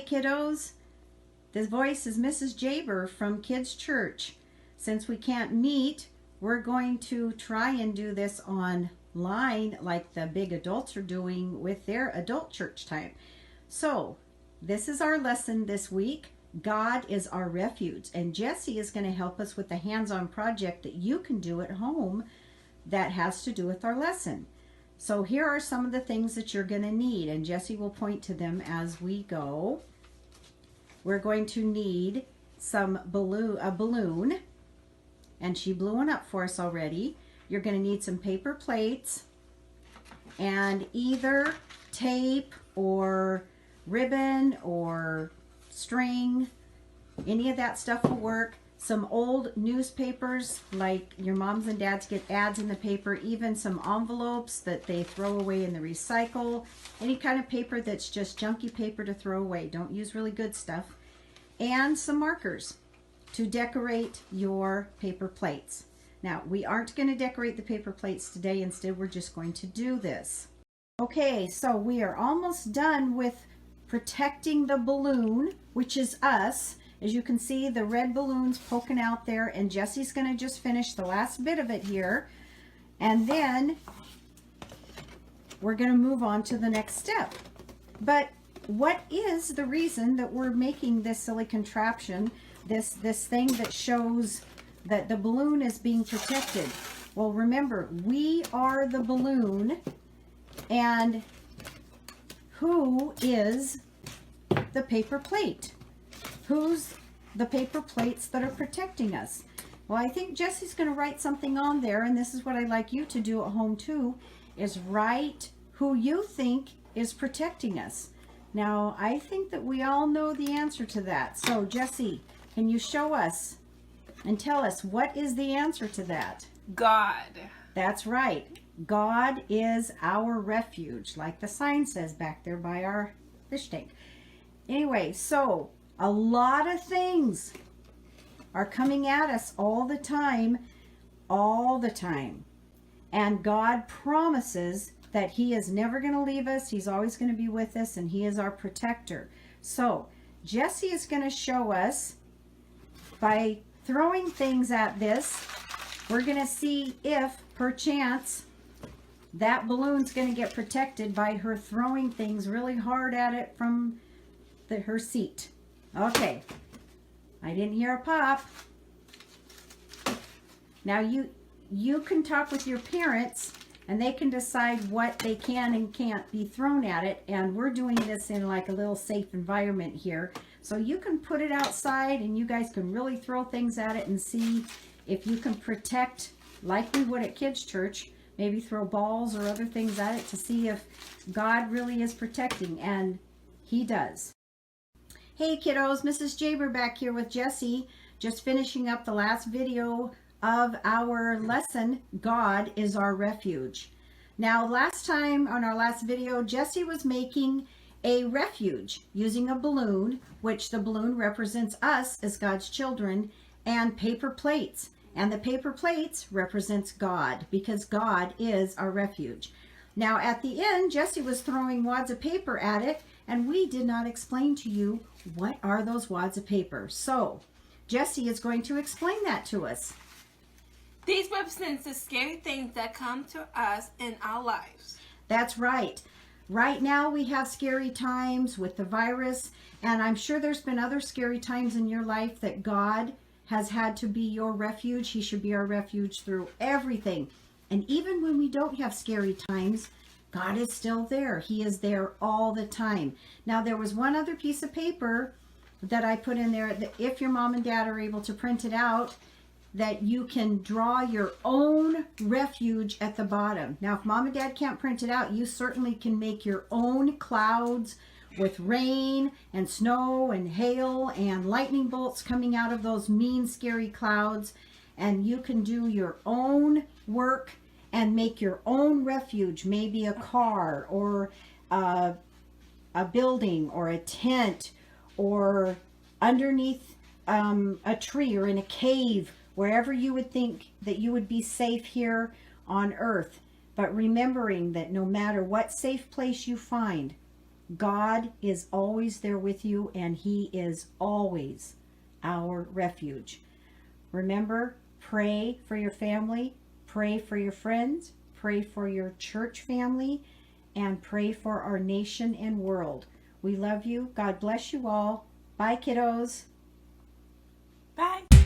kiddos. This voice is Mrs. Jaber from Kids Church. Since we can't meet, we're going to try and do this online like the big adults are doing with their adult church time. So this is our lesson this week. God is our refuge. And Jessie is going to help us with the hands-on project that you can do at home that has to do with our lesson. So here are some of the things that you're going to need, and Jessie will point to them as we go. We're going to need a balloon, and she blew one up for us already. You're going to need some paper plates and either tape or ribbon or string. Any of that stuff will work. Some old newspapers, like your moms and dads get ads in the paper, even some envelopes that they throw away in the recycle, any kind of paper that's just junky paper to throw away. Don't use really good stuff. And some markers to decorate your paper plates. Now, we aren't going to decorate the paper plates today. Instead, we're just going to do this. Okay, so we are almost done with protecting the balloon, which is us. As you can see, the red balloon's poking out there, and Jessie's going to just finish the last bit of it here. And then we're going to move on to the next step. But what is the reason that we're making this silly contraption, this thing that shows that the balloon is being protected? Well, remember, we are the balloon, and who is the paper plate? Who's the paper plates that are protecting us? Well, I think Jessie's going to write something on there, and this is what I'd like you to do at home too, is write who you think is protecting us. Now, I think that we all know the answer to that. So, Jessie, can you show us and tell us what is the answer to that? God. That's right. God is our refuge, like the sign says back there by our fish tank. Anyway, so a lot of things are coming at us all the time. And God promises that He is never going to leave us. He's always going to be with us, and He is our protector. So Jessie is going to show us by throwing things at this. We're going to see if, perchance, that balloon's going to get protected by her throwing things really hard at it from her seat. Okay, I didn't hear a pop. Now you can talk with your parents, and they can decide what they can and can't be thrown at it. And we're doing this in like a little safe environment here. So you can put it outside, and you guys can really throw things at it and see if you can protect, like we would at Kids Church. Maybe throw balls or other things at it to see if God really is protecting, and He does. Hey kiddos, Mrs. Jaber back here with Jessie, just finishing up the last video of our lesson, God is our refuge. Now, last time on our last video, Jessie was making a refuge using a balloon, which the balloon represents us as God's children, and paper plates. And the paper plates represents God, because God is our refuge. Now, at the end, Jessie was throwing wads of paper at it, and we did not explain to you what are those wads of paper. So, Jessie is going to explain that to us. These represent the scary things that come to us in our lives. That's right. Right now we have scary times with the virus, and I'm sure there's been other scary times in your life that God has had to be your refuge. He should be our refuge through everything. And even when we don't have scary times, God is still there. He is there all the time. Now, there was one other piece of paper that I put in there that if your mom and dad are able to print it out, that you can draw your own refuge at the bottom. Now, if mom and dad can't print it out, you certainly can make your own clouds with rain and snow and hail and lightning bolts coming out of those mean, scary clouds. And you can do your own work and make your own refuge, maybe a car or a building or a tent or underneath a tree or in a cave, wherever you would think that you would be safe here on earth. But remembering that no matter what safe place you find, God is always there with you, and He is always our refuge. Remember, pray for your family, pray for your friends, pray for your church family, and pray for our nation and world. We love you. God bless you all. Bye, kiddos. Bye.